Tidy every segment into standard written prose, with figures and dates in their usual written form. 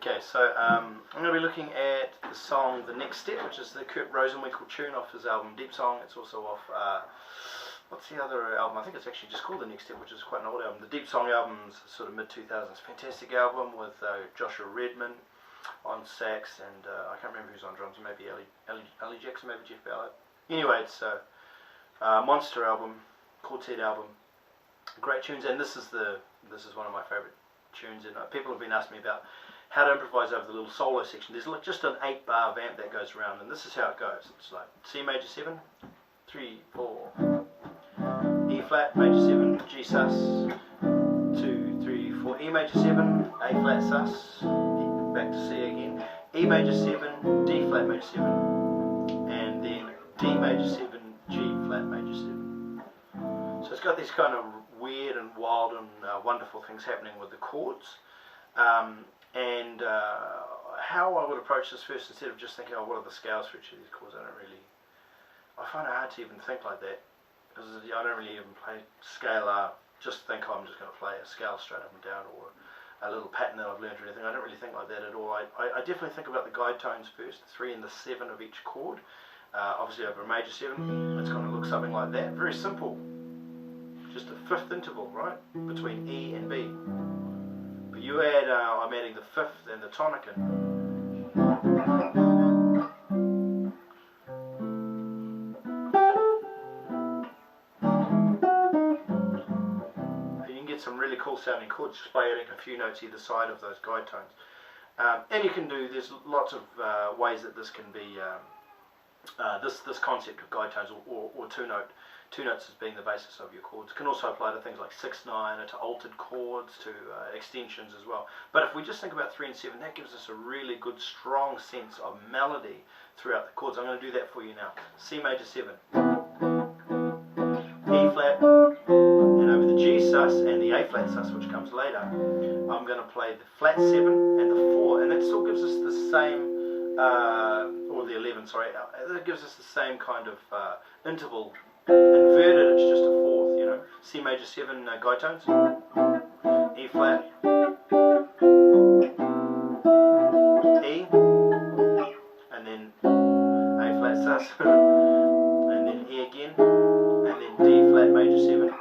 Okay, so I'm going to be looking at the song The Next Step, which is the Kurt Rosenwinkel tune off his album Deep Song. It's also off, what's the other album? I think it's actually just called The Next Step, which is quite an old album. The Deep Song album's sort of mid-2000s. Fantastic album with Joshua Redman on sax, and I can't remember who's on drums, maybe Ellie Jackson, maybe Jeff Ballard. Anyway, it's a monster album, quartet album, great tunes, and this is one of my favourite tunes. And people have been asking me about how to improvise over the little solo section. There's like just an 8-bar vamp that goes around, and this is how it goes. It's like C major 7, 3, 4, E flat, major 7, G sus, 2, 3, 4, E major 7, A flat sus, back to C again, E major 7, D flat major 7, and then D major 7, G flat major 7. So it's got these kind of weird and wild and wonderful things happening with the chords. And how I would approach this first, instead of just thinking, oh, what are the scales for each of these chords, I find it hard to even think like that, because I don't really even play scalar, just think, oh, I'm just going to play a scale straight up and down, or a little pattern that I've learned or anything. I don't really think like that at all. I definitely think about the guide tones first, the 3 and the 7 of each chord. Obviously over a major 7, it's going to look something like that, very simple, just a 5th interval, right, between E and B. But you add, I'm adding the 5th and the tonic in. And you can get some really cool sounding chords just by adding a few notes either side of those guide tones. And you can do, there's lots of ways that this can be, this concept of guide tones or two notes as being the basis of your chords can also apply to things like 6/9 or to altered chords, to extensions as well. But if we just think about 3 and 7, that gives us a really good strong sense of melody throughout the chords. I'm going to do that for you now. C major 7, E flat, and over the G sus and the A flat sus, which comes later, I'm going to play the flat 7 and the 4, and that still gives us the same, or the 11, sorry, that gives us the same kind of interval. Inverted, it's just a 4th, you know. C major 7 guide tones, E flat, E, and then A flat sus, and then E again, and then D flat major 7,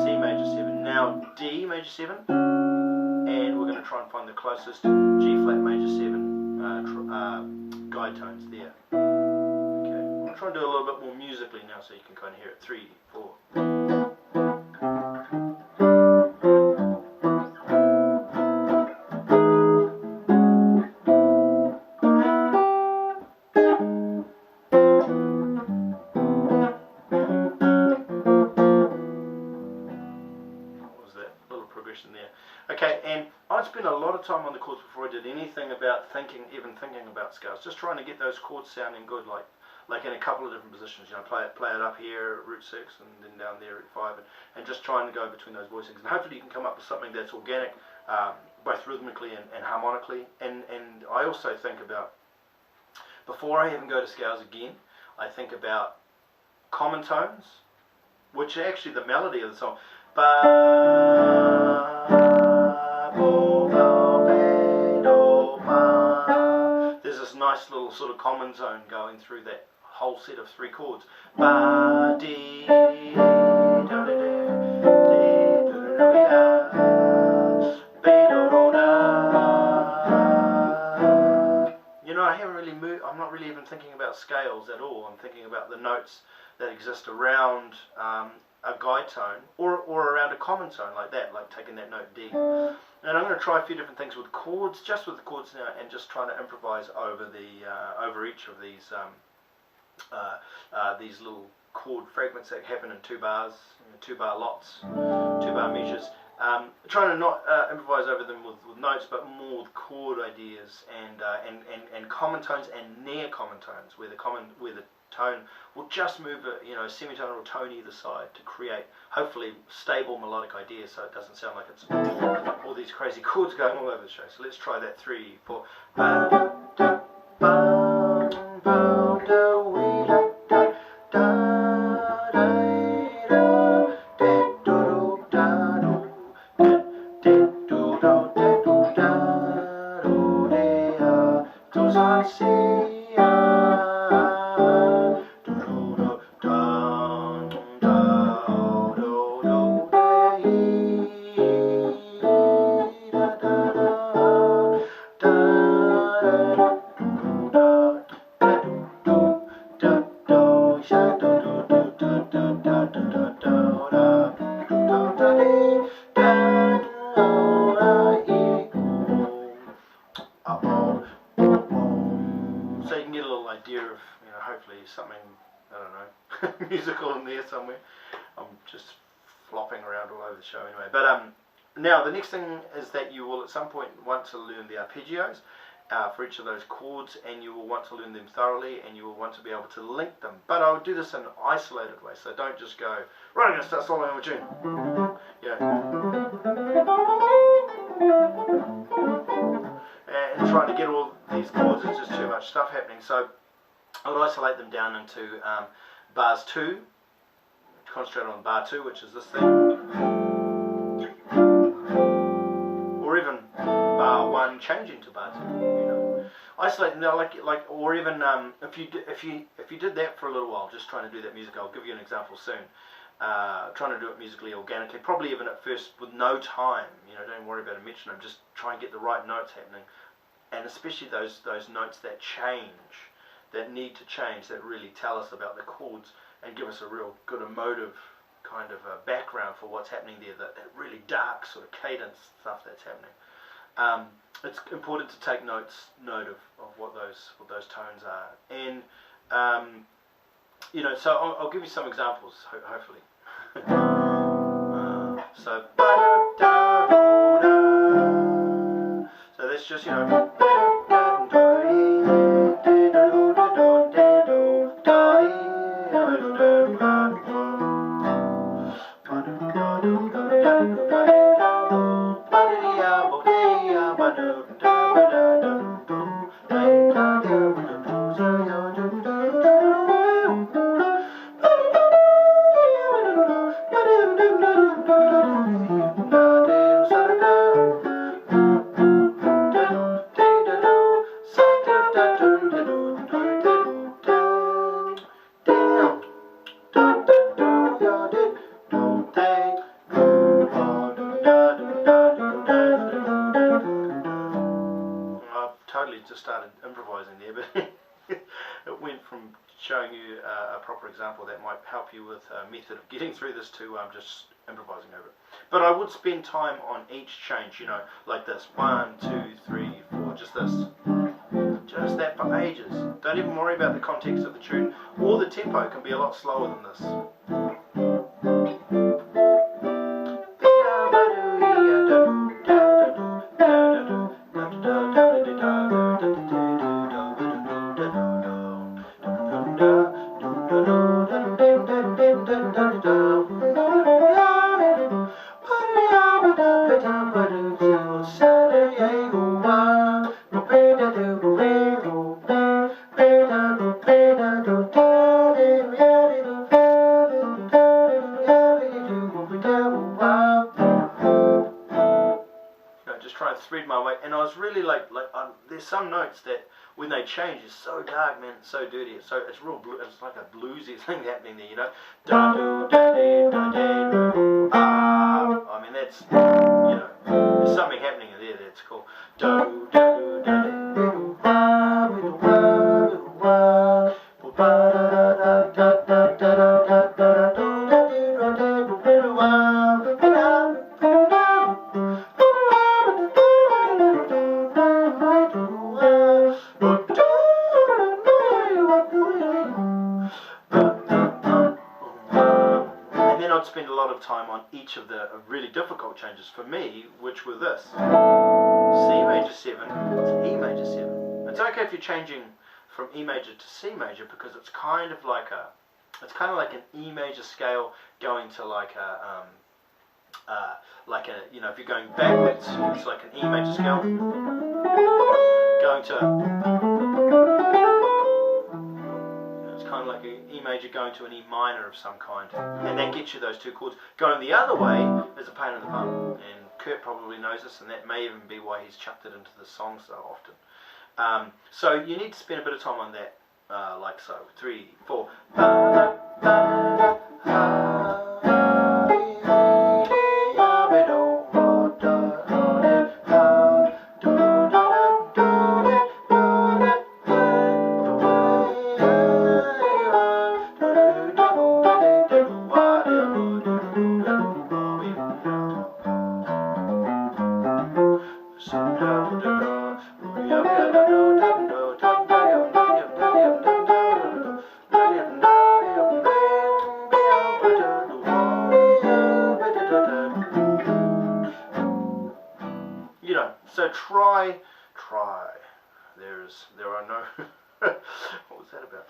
C major 7, now D major 7, and we're going to try and find the closest G flat major 7 guide tones there. I'm trying to do a little bit more musically now so you can kind of hear it. 3, 4. What was that little progression there? Okay, and I'd spent a lot of time on the chords before I did anything about even thinking about scales, just trying to get those chords sounding good, like in a couple of different positions, you know, play it up here at root 6 and then down there at 5, and just trying to go between those voicings, and hopefully you can come up with something that's organic, both rhythmically and harmonically. And I also think about, before I even go to scales again, I think about common tones, which are actually the melody of the song. There's this nice little sort of common tone going through that whole set of 3 chords. You know, I'm not really even thinking about scales at all. I'm thinking about the notes that exist around a guide tone or around a common tone like that, like taking that note D. And I'm going to try a few different things with chords, just with the chords now, and just trying to improvise over each of these little chord fragments that happen in 2 bars, 2-bar lots, 2-bar measures. Trying to not improvise over them with notes, but more with chord ideas and common tones and near common tones, where the tone will just move a semitone or a tone either side to create hopefully stable melodic ideas, so it doesn't sound like it's all these crazy chords going all over the show. So let's try that. 3, 4. So you can get a little idea of, hopefully something, I don't know, musical in there somewhere. I'm just flopping around all over the show anyway. But now the next thing is that you will at some point want to learn the arpeggios for each of those chords, and you will want to learn them thoroughly, and you will want to be able to link them. But I would do this in an isolated way, so don't just go, right, I'm going to start soloing a tune. And trying to get all these chords is just too much stuff happening. So I would isolate them down into bars 2, concentrate on bar 2, which is this thing, or even bar 1 changing to bar 2. Isolate them, or even if you did that for a little while, just trying to do that music. I'll give you an example soon. Trying to do it musically, organically, probably even at first with no time. Don't worry about a metronome. Just try and get the right notes happening, and especially those notes that change, that need to change, that really tell us about the chords and give us a real good emotive kind of a background for what's happening there. That really dark sort of cadence stuff that's happening. It's important to take note of what those tones are, and so I'll give you some examples, hopefully. So that's just, just started improvising there, but it went from showing you a proper example that might help you with a method of getting through this to just improvising over it. But I would spend time on each change, like this, 1, 2, 3, 4, just this. Just that for ages. Don't even worry about the context of the tune, or the tempo can be a lot slower than this. Just try and thread my way, and I was really there's some notes that when they change it's so dark, man, it's so dirty, it's real blue, it's like a bluesy thing happening there, da do da dee da dee do I mean that's there's something happening in there that's cool. Da do da do da dee do ba do ba do ba ba da da da da da da da do da dee da dee do ba I'd spend a lot of time on each of the really difficult changes for me, which were this: C major 7 to E major 7. It's okay if you're changing from E major to C major, because it's kind of like an E major scale going to like a if you're going backwards, it's like an E major scale going to kind of like an E major going to an E minor of some kind, and that gets you those two chords. Going the other way is a pain in the bum, and Kurt probably knows this, and that may even be why he's chucked it into the song so often. So you need to spend a bit of time on that, like so. 3, 4. You know, so try. There are no. What was that about?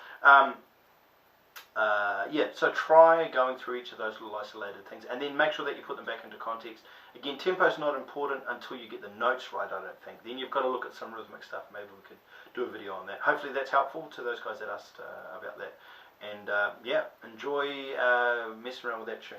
Yeah, so try going through each of those little isolated things, and then make sure that you put them back into context. Again, tempo's not important until you get the notes right, I don't think. Then you've got to look at some rhythmic stuff. Maybe we could do a video on that. Hopefully that's helpful to those guys that asked about that. And yeah, enjoy messing around with that tune.